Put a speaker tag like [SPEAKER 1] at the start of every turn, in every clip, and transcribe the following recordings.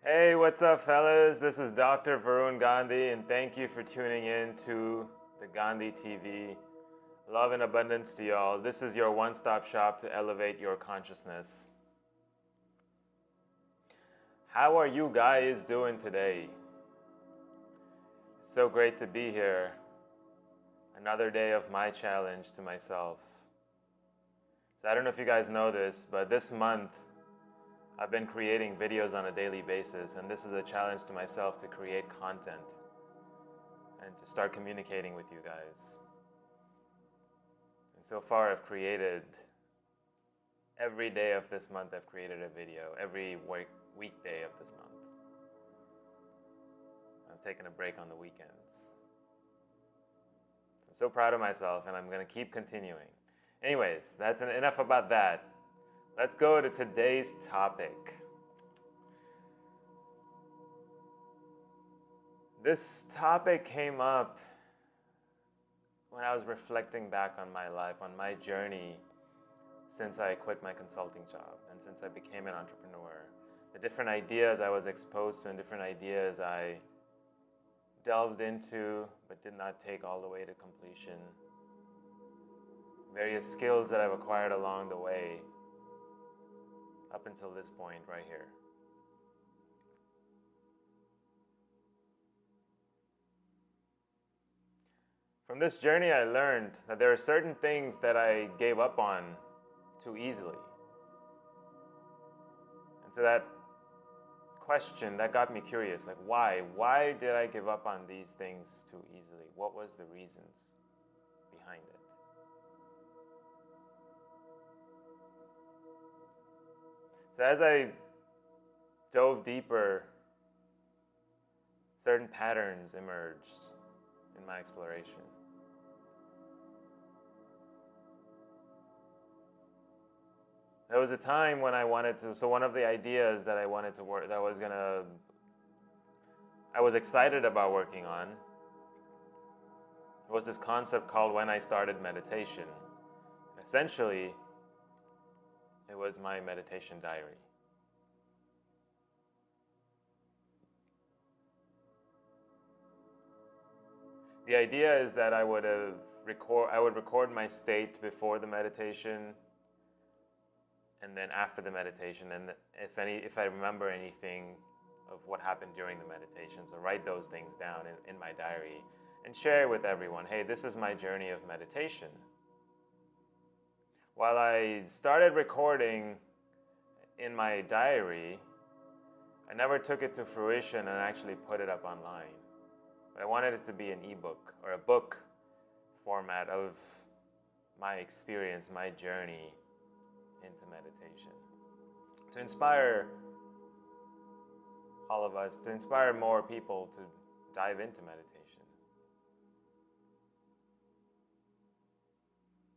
[SPEAKER 1] Hey, what's up, fellas? This is Dr. Varun Gandhi, and thank you for tuning in to the Gandhi TV. Love and abundance to y'all. This is your one-stop shop to elevate your consciousness. How are you guys doing today? It's so great to be here. Another day of my challenge to myself. So I don't know if you guys know this, but this month I've been creating videos on a daily basis, and this is a challenge to myself to create content and to start communicating with you guys. And so far I've created, every day of this month I've created a video, every weekday of this month. I'm taking a break on the weekends. I'm so proud of myself, and I'm going to keep continuing. Anyways, that's enough about that. Let's go to today's topic. This topic came up when I was reflecting back on my life, on my journey since I quit my consulting job and since I became an entrepreneur. The different ideas I was exposed to and different ideas I delved into but did not take all the way to completion. Various skills that I've acquired along the way up until this point right here. From this journey, I learned that there are certain things that I gave up on too easily. And so that question, that got me curious, like why? Why did I give up on these things too easily? What was the reasons behind it? So as I dove deeper, certain patterns emerged in my exploration. There was a time when I wanted to, so one of the ideas that I wanted to work, I was excited about working on, was this concept called When I Started Meditation. Essentially, it was my meditation diary. The idea is that I would record my state before the meditation and then after the meditation, and if I remember anything of what happened during the meditation, so write those things down in my diary and share with everyone, hey, this is my journey of meditation. While I started recording in my diary, I never took it to fruition and actually put it up online. But I wanted it to be an ebook or a book format of my experience, my journey into meditation. To inspire all of us, to inspire more people to dive into meditation.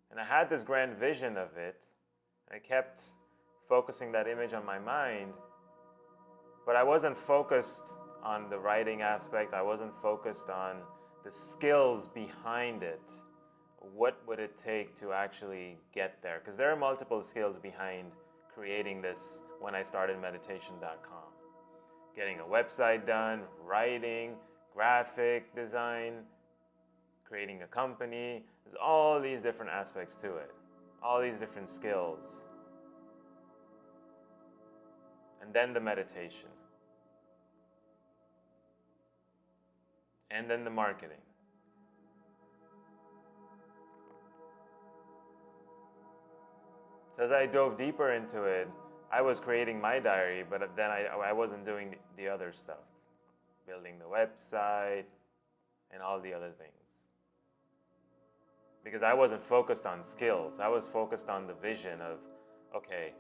[SPEAKER 1] And I had this grand vision of it. I kept focusing that image on my mind, but I wasn't focused on the writing aspect. I wasn't focused on the skills behind it. What would it take to actually get there? Because there are multiple skills behind creating this when I started meditation.com. Getting a website done, writing, graphic design, creating a company. There's all these different aspects to it. All these different skills. And then the meditation. And then the marketing. So as I dove deeper into it, I was creating my diary, but then I wasn't doing the other stuff. Building the website and all the other things. Because I wasn't focused on skills. I was focused on the vision of, okay,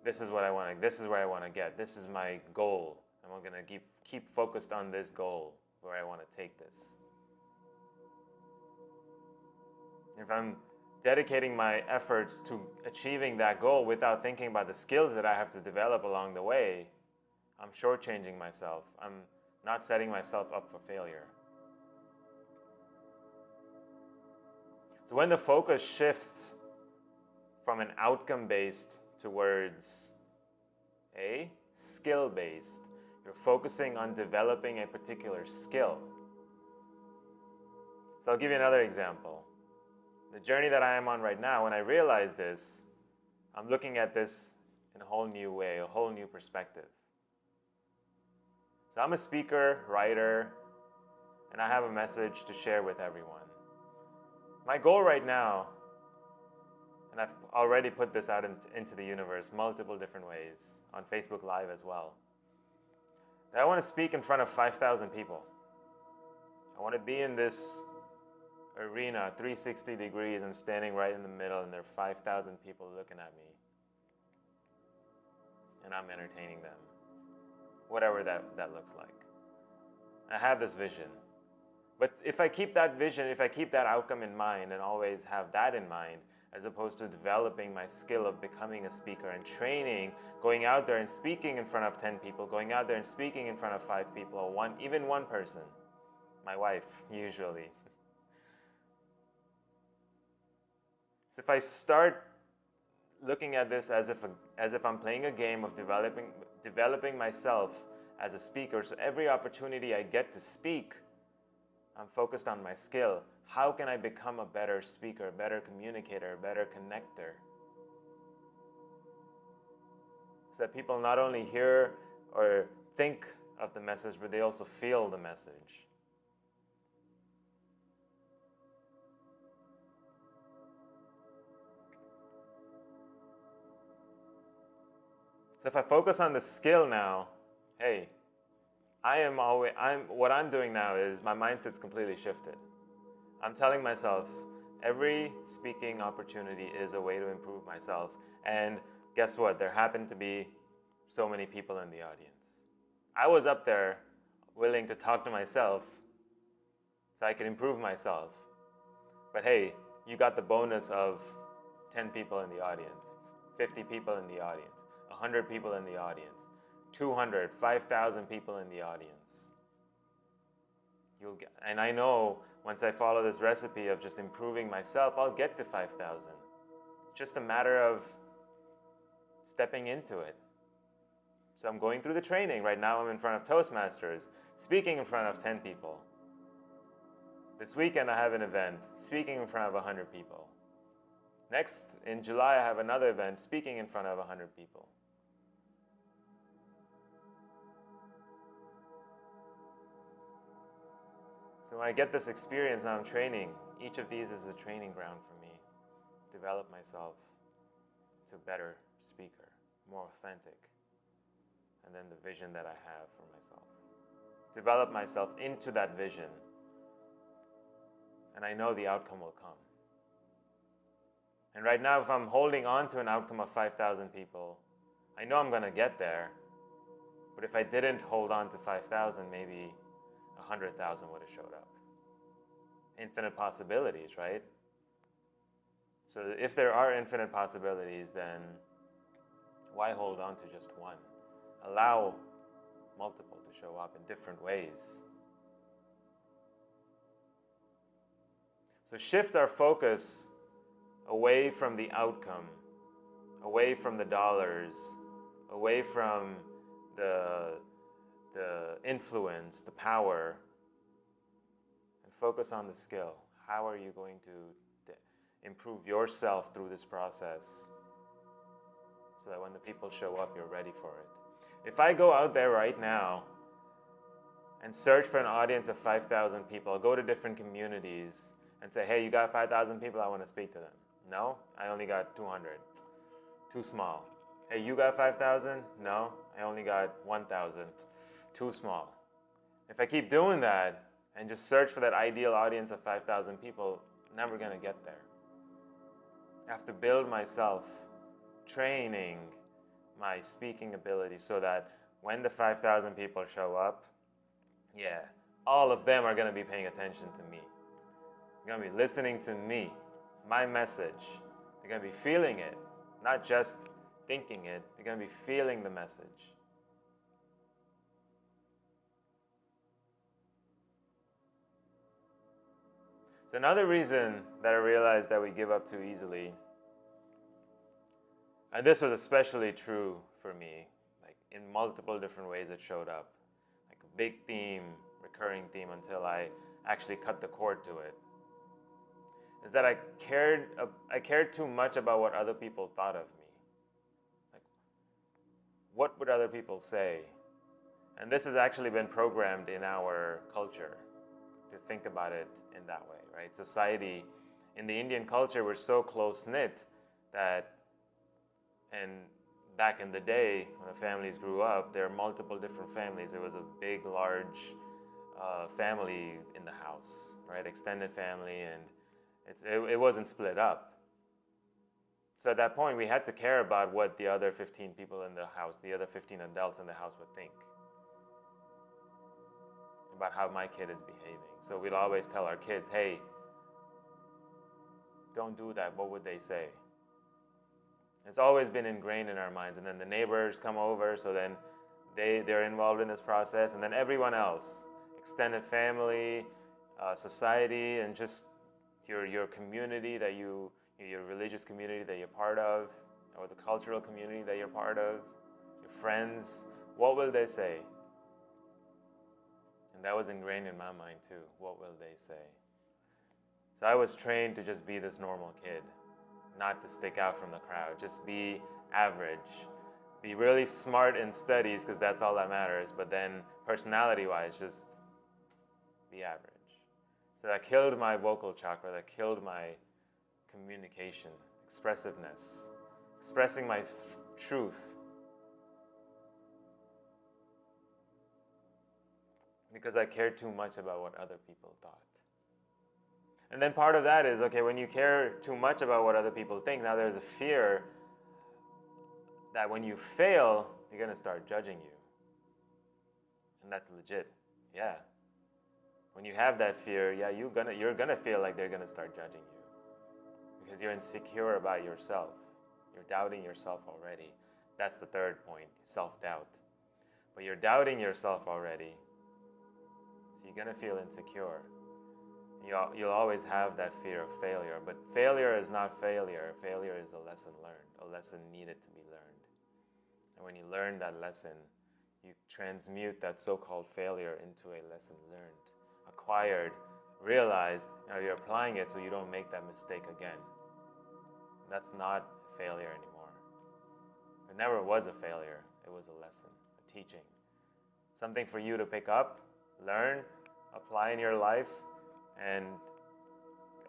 [SPEAKER 1] this is what I want to, this is where I want to get. This is my goal. And I'm going to keep focused on this goal, where I want to take this. If I'm dedicating my efforts to achieving that goal without thinking about the skills that I have to develop along the way, I'm shortchanging myself. I'm not setting myself up for failure. So when the focus shifts from an outcome-based towards a skill-based, You're focusing on developing a particular skill. So I'll give you another example. The journey that I am on right now, when I realize this, I'm looking at this in a whole new way, a whole new perspective. So I'm a speaker, writer, and I have a message to share with everyone. My goal right now, and I've already put this out into the universe multiple different ways, on Facebook Live as well, that I want to speak in front of 5,000 people. I want to be in this arena, 360 degrees, I'm standing right in the middle, and there are 5,000 people looking at me. And I'm entertaining them. Whatever that looks like. I have this vision. But if I keep that vision, if I keep that outcome in mind and always have that in mind, as opposed to developing my skill of becoming a speaker and training, going out there and speaking in front of 10 people, going out there and speaking in front of 5 people, or even one person, my wife, usually. So if I start looking at this as if I'm playing a game of developing myself as a speaker, so every opportunity I get to speak, I'm focused on my skill. How can I become a better speaker, a better communicator, a better connector? So that people not only hear or think of the message, but they also feel the message. So if I focus on the skill now, hey, what I'm doing now is my mindset's completely shifted. I'm telling myself every speaking opportunity is a way to improve myself. And guess what? There happened to be so many people in the audience. I was up there willing to talk to myself so I could improve myself. But hey, you got the bonus of 10 people in the audience, 50 people in the audience, 100 people in the audience, 200, 5,000 people in the audience. And I know once I follow this recipe of just improving myself, I'll get to 5,000. Just a matter of stepping into it. So I'm going through the training. Right now I'm in front of Toastmasters, speaking in front of 10 people. This weekend I have an event, speaking in front of 100 people. Next, in July, I have another event, speaking in front of 100 people. So when I get this experience, now I'm training. Each of these is a training ground for me. Develop myself to a better speaker, more authentic. And then the vision that I have for myself. Develop myself into that vision. And I know the outcome will come. And right now, if I'm holding on to an outcome of 5,000 people, I know I'm going to get there. But if I didn't hold on to 5,000, maybe 100,000 would have showed up. Infinite possibilities, right? So if there are infinite possibilities, then why hold on to just one? Allow multiple to show up in different ways. So shift our focus away from the outcome, away from the dollars, away from the influence, the power, and focus on the skill. How are you going to improve yourself through this process so that when the people show up, you're ready for it? If I go out there right now and search for an audience of 5,000 people, I'll go to different communities and say, hey, you got 5,000 people, I want to speak to them. No, I only got 200. Too small. Hey, you got 5,000? No, I only got 1,000. Too small. If I keep doing that and just search for that ideal audience of 5,000 people, I'm never going to get there. I have to build myself, training my speaking ability so that when the 5,000 people show up, yeah, all of them are going to be paying attention to me. They're going to be listening to me, my message. They're going to be feeling it, not just thinking it. They're going to be feeling the message. So another reason that I realized that we give up too easily, and this was especially true for me, like in multiple different ways it showed up, big theme, recurring theme until I actually cut the cord to it, is that I cared too much about what other people thought of me. Like, what would other people say? And this has actually been programmed in our culture to think about it in that way, right? Society, in the Indian culture, we're so close-knit that, and back in the day, when the families grew up, there are multiple different families. There was a big, large family in the house, right? Extended family, and it wasn't split up. So at that point, we had to care about what the other 15 people in the house, the other 15 adults in the house would think about how my kid is behaving. So we'd always tell our kids, hey, don't do that. What would they say? It's always been ingrained in our minds. And then the neighbors come over, so then they're involved in this process. And then everyone else, extended family, society, and just your community your religious community that you're part of, or the cultural community that you're part of, your friends, what will they say? And that was ingrained in my mind too. What will they say? So I was trained to just be this normal kid, not to stick out from the crowd, just be average, be really smart in studies because that's all that matters, but then personality-wise, just be average. So that killed my vocal chakra, that killed my communication, expressiveness, expressing my truth. Because I cared too much about what other people thought. And then part of that is, okay, when you care too much about what other people think, now there's a fear that when you fail, they're going to start judging you. And that's legit. Yeah. When you have that fear, yeah, you're gonna feel like they're going to start judging you. Because you're insecure about yourself. You're doubting yourself already. That's the third point, self-doubt. But you're doubting yourself already. So you're going to feel insecure. You'll always have that fear of failure. But failure is not failure. Failure is a lesson learned, a lesson needed to be learned. And when you learn that lesson, you transmute that so-called failure into a lesson learned, acquired, realized. Now you're applying it so you don't make that mistake again. That's not failure anymore. It never was a failure. It was a lesson, a teaching. Something for you to pick up, learn, apply in your life, and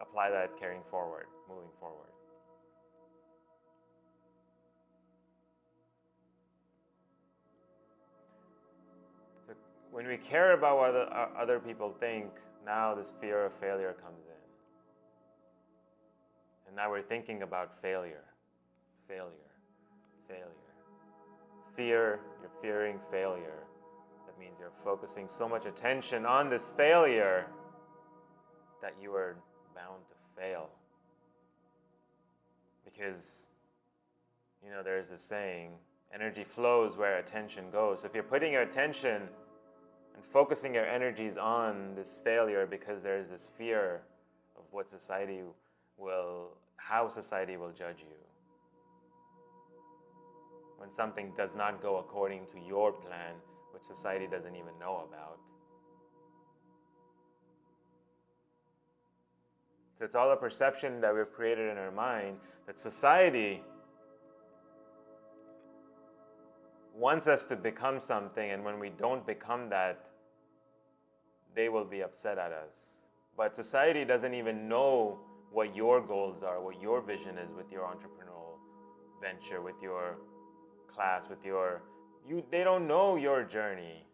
[SPEAKER 1] apply that carrying forward, moving forward. So when we care about what other people think, now this fear of failure comes in. And now we're thinking about failure, failure, failure. Fear, you're fearing failure. That means you're focusing so much attention on this failure that you are bound to fail. Because, there's this saying, energy flows where attention goes. So if you're putting your attention and focusing your energies on this failure because there's this fear of how society will judge you. When something does not go according to your plan, which society doesn't even know about. So it's all a perception that we've created in our mind that society wants us to become something, and when we don't become that, they will be upset at us. But society doesn't even know what your goals are, what your vision is with your entrepreneurial venture, with your class, they don't know your journey.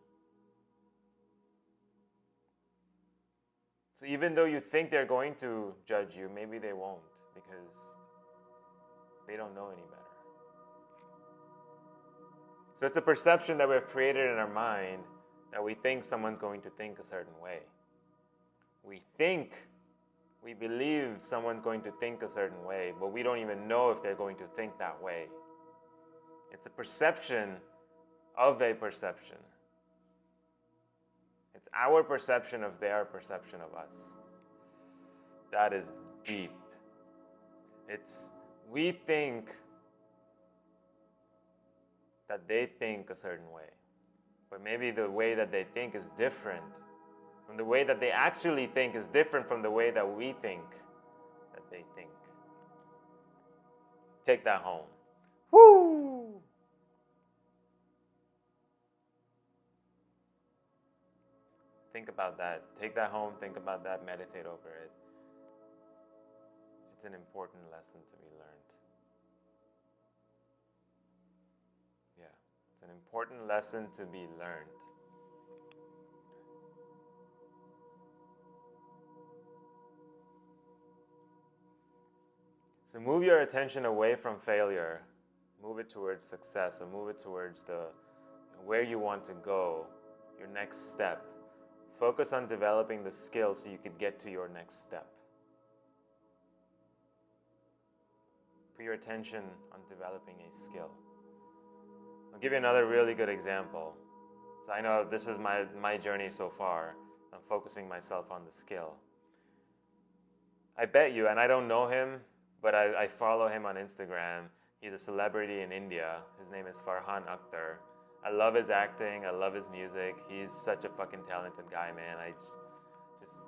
[SPEAKER 1] So even though you think they're going to judge you, maybe they won't, because they don't know any better. So it's a perception that we've created in our mind that we think someone's going to think a certain way. We believe someone's going to think a certain way, but we don't even know if they're going to think that way. It's a perception of a perception. It's our perception of their perception of us. That is deep. We think that they think a certain way. But maybe the way that they think is different from the way that they actually think is different from the way that we think that they think. Take that home. Woo! Think about that. Take that home, think about that, meditate over it. It's an important lesson to be learned. Yeah, it's an important lesson to be learned. So move your attention away from failure, move it towards success, or move it towards where you want to go, your next step. Focus on developing the skill so you could get to your next step. Put your attention on developing a skill. I'll give you another really good example. So I know this is my journey so far. I'm focusing myself on the skill. I bet you, and I don't know him, but I follow him on Instagram. He's a celebrity in India. His name is Farhan Akhtar. I love his acting. I love his music. He's such a fucking talented guy, man.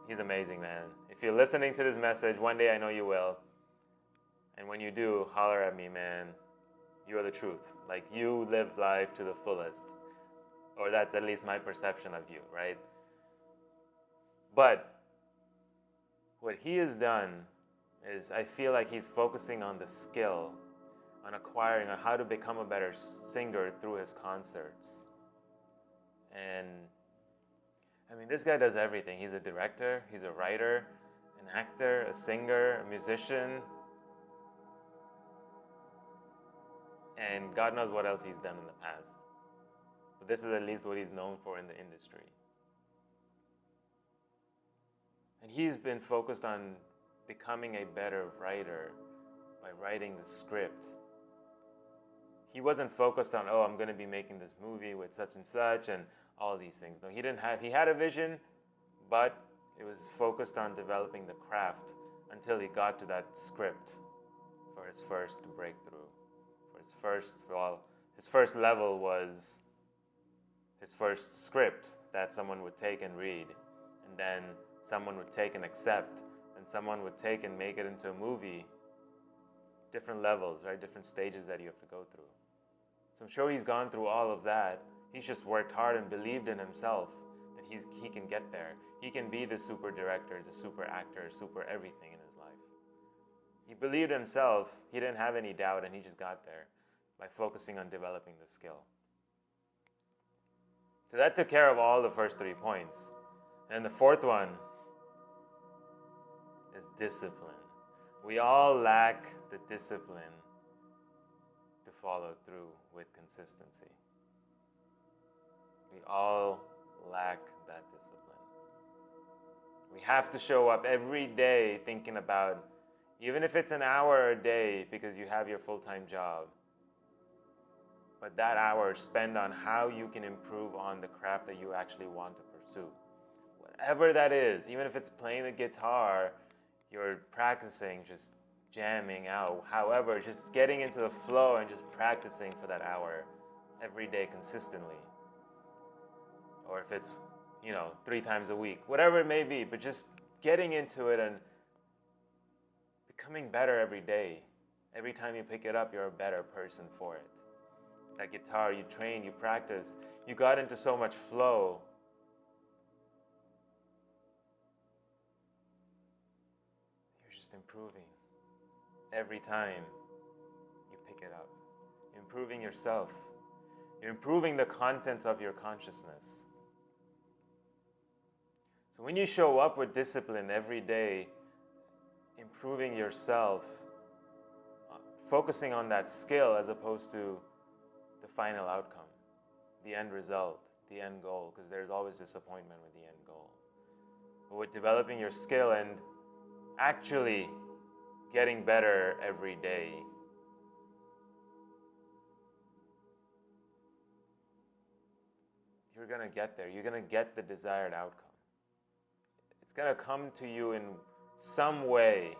[SPEAKER 1] He's amazing, man. If you're listening to this message, one day I know you will. And when you do, holler at me, man. You are the truth. Like, you live life to the fullest. Or that's at least my perception of you, right? But what he has done is I feel like he's focusing on the skill, on acquiring, on how to become a better singer through his concerts. And I mean, this guy does everything. He's a director, he's a writer, an actor, a singer, a musician, and God knows what else he's done in the past. But this is at least what he's known for in the industry. And he's been focused on becoming a better writer by writing the script. He wasn't focused on, I'm going to be making this movie with such and such and all these things. No, he had a vision, but it was focused on developing the craft until he got to that script for his first breakthrough. His first level was his first script that someone would take and read, and then someone would take and accept, and someone would take and make it into a movie. Different levels, right? Different stages that you have to go through. So I'm sure he's gone through all of that. He's just worked hard and believed in himself that he can get there. He can be the super director, the super actor, super everything in his life. He believed in himself. He didn't have any doubt, and he just got there by focusing on developing the skill. So that took care of all the first 3 points. And the fourth one is discipline. We all lack the discipline to follow through with consistency. We all lack that discipline. We have to show up every day thinking about, even if it's an hour a day because you have your full-time job, but that hour spend on how you can improve on the craft that you actually want to pursue. Whatever that is, even if it's playing the guitar, you're practicing, just jamming out, however, just getting into the flow and just practicing for that hour every day consistently. Or if it's, 3 times a week, whatever it may be, but just getting into it and becoming better every day. Every time you pick it up, you're a better person for it. That guitar, you train, you practice, you got into so much flow. You're just improving every time you pick it up. You're improving yourself. You're improving the contents of your consciousness. So when you show up with discipline every day, improving yourself, focusing on that skill as opposed to the final outcome, the end result, the end goal, because there's always disappointment with the end goal. But with developing your skill and actually getting better every day, you're going to get there. You're going to get the desired outcome. It's going to come to you in some way.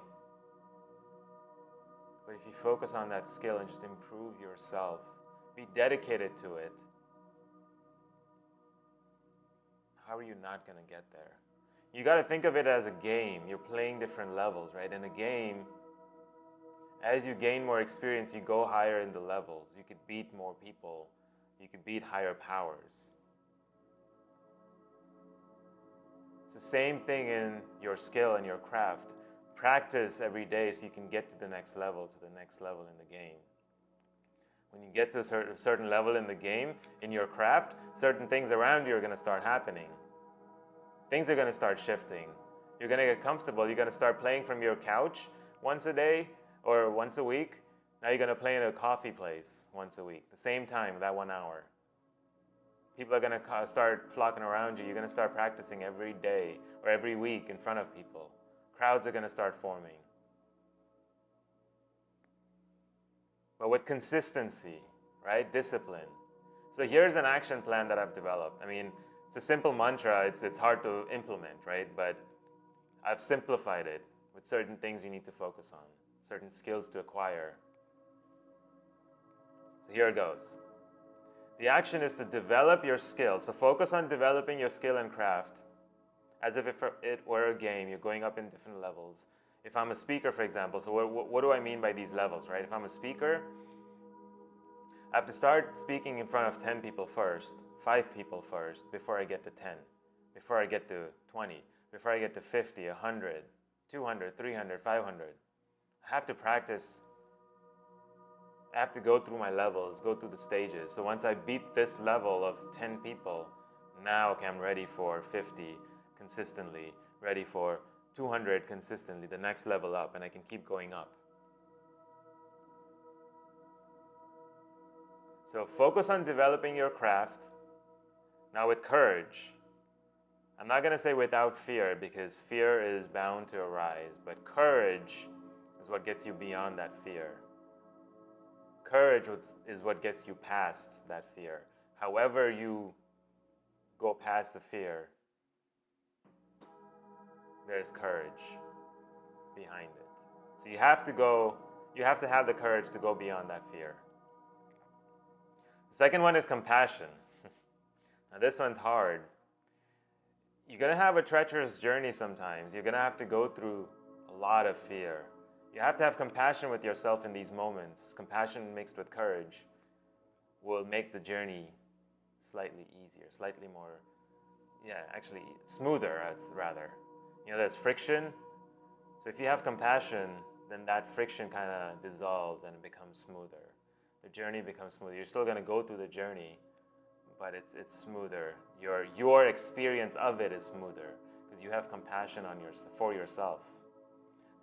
[SPEAKER 1] But if you focus on that skill and just improve yourself, be dedicated to it, how are you not going to get there? You got to think of it as a game. You're playing different levels, right? In a game, as you gain more experience, you go higher in the levels. You could beat more people. You could beat higher powers. It's the same thing in your skill and your craft. Practice every day so you can get to the next level in the game. When you get to a certain level in the game, in your craft, certain things around you are going to start happening. Things are going to start shifting. You're going to get comfortable. You're going to start playing from your couch once a day or once a week. Now you're going to play in a coffee place once a week, the same time, that 1 hour. People are going to start flocking around you. You're going to start practicing every day or every week in front of people. Crowds are going to start forming. But with consistency, right? Discipline. So here's an action plan that I've developed. I mean, it's a simple mantra. It's hard to implement, right? But I've simplified it with certain things you need to focus on, certain skills to acquire. So here it goes. The action is to develop your skill. So focus on developing your skill and craft as if it were a game. You're going up in different levels. If I'm a speaker, for example, so what do I mean by these levels, right? If I'm a speaker, I have to start speaking in front of 10 people first, 5 people first, before I get to 10, before I get to 20, before I get to 50, 100, 200, 300, 500. I have to practice. I have to go through my levels, go through the stages. So once I beat this level of 10 people, now okay, I'm ready for 50 consistently, ready for 200 consistently, the next level up, and I can keep going up. So focus on developing your craft. Now with courage. I'm not going to say without fear, because fear is bound to arise, but courage is what gets you beyond that fear. Courage is what gets you past that fear. However you go past the fear, there's courage behind it. So you have to have the courage to go beyond that fear. The second one is compassion. Now this one's hard. You're going to have a treacherous journey sometimes. You're going to have to go through a lot of fear. You have to have compassion with yourself in these moments. Compassion mixed with courage will make the journey slightly easier, slightly more, actually smoother, rather. You know, there's friction. So if you have compassion, then that friction kind of dissolves and it becomes smoother. The journey becomes smoother. You're still going to go through the journey, but it's smoother. Your experience of it is smoother because you have compassion for yourself.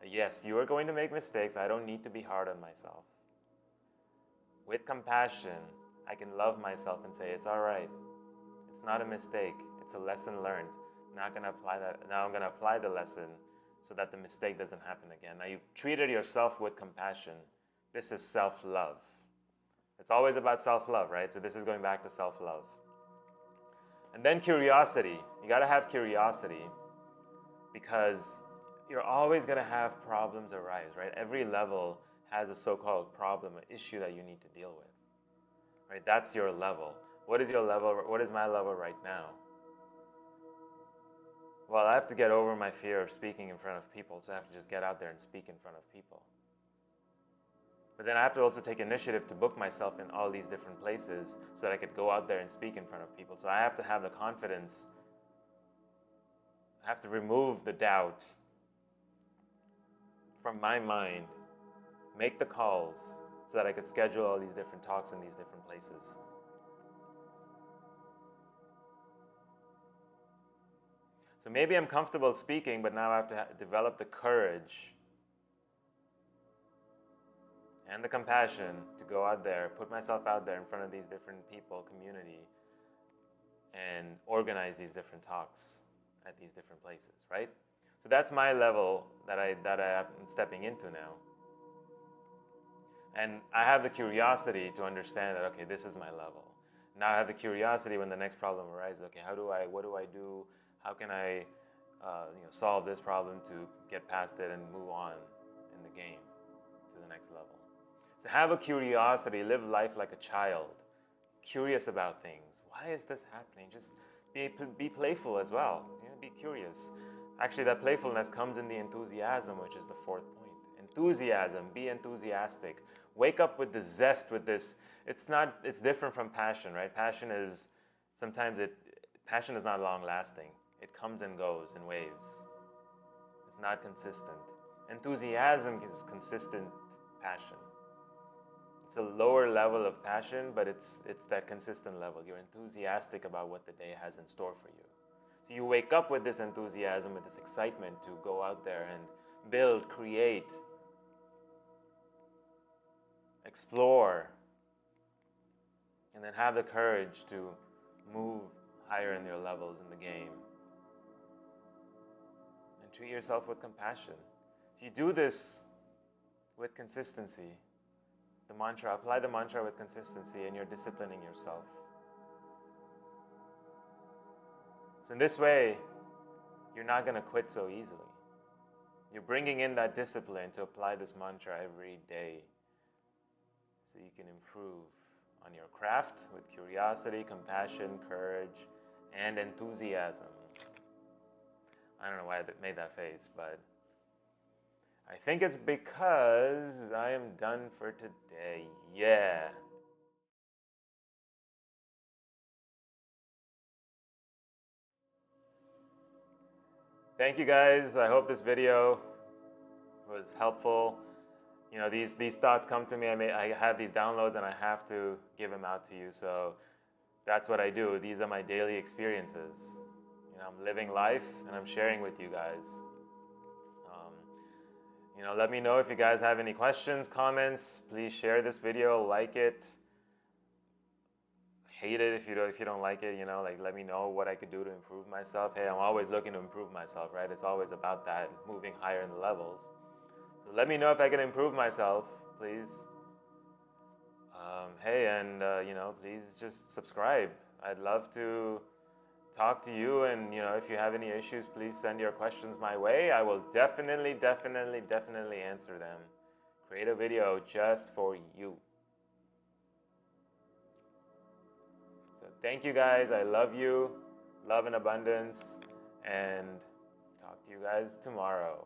[SPEAKER 1] Yes, you are going to make mistakes. I don't need to be hard on myself. With compassion, I can love myself and say, it's all right. It's not a mistake. It's a lesson learned. Now I'm going to apply the lesson so that the mistake doesn't happen again. Now you've treated yourself with compassion. This is self-love. It's always about self-love, right? So this is going back to self-love. And then curiosity. You got to have curiosity because you're always going to have problems arise, right? Every level has a so-called problem, an issue that you need to deal with, right? That's your level. What is your level? What is my level right now? Well, I have to get over my fear of speaking in front of people, so I have to just get out there and speak in front of people. But then I have to also take initiative to book myself in all these different places so that I could go out there and speak in front of people. So I have to have the confidence. I have to remove the doubt from my mind, make the calls so that I could schedule all these different talks in these different places. So maybe I'm comfortable speaking, but now I have to develop the courage and the compassion to go out there, put myself out there in front of these different people, community, and organize these different talks at these different places, right? So that's my level that I'm stepping into now. And I have the curiosity to understand that, okay, this is my level. Now I have the curiosity when the next problem arises, okay, what do I do? How can I solve this problem to get past it and move on in the game to the next level? So have a curiosity, live life like a child, curious about things. Why is this happening? Just be playful as well. You know, be curious. Actually, that playfulness comes in the enthusiasm, which is the fourth point. Enthusiasm, be enthusiastic. Wake up with the zest, with this. It's different from passion, right? Passion is not long lasting. It comes and goes in waves. It's not consistent. Enthusiasm is consistent passion. It's a lower level of passion, but it's that consistent level. You're enthusiastic about what the day has in store for you. So you wake up with this enthusiasm, with this excitement to go out there and build, create, explore, and then have the courage to move higher in your levels in the game. And treat yourself with compassion. If you do this with consistency, apply the mantra with consistency, and you're disciplining yourself. So in this way, you're not going to quit so easily. You're bringing in that discipline to apply this mantra every day so you can improve on your craft with curiosity, compassion, courage, and enthusiasm. I don't know why I made that face, but I think it's because I am done for today. Yeah. Thank you guys. I hope this video was helpful. You know, these thoughts come to me. I have these downloads and I have to give them out to you. So that's what I do. These are my daily experiences. You know, I'm living life and I'm sharing with you guys. You know, let me know if you guys have any questions, comments. Please share this video, like it. Hate it if you don't like it, you know, like let me know what I could do to improve myself. Hey, I'm always looking to improve myself, right? It's always about that, moving higher in the levels. So let me know if I can improve myself, please. Hey, and you know, please just subscribe. I'd love to talk to you, and you know, if you have any issues, please send your questions my way. I will definitely answer them. Create a video just for you. So thank you guys. I love you. Love and abundance. And talk to you guys tomorrow.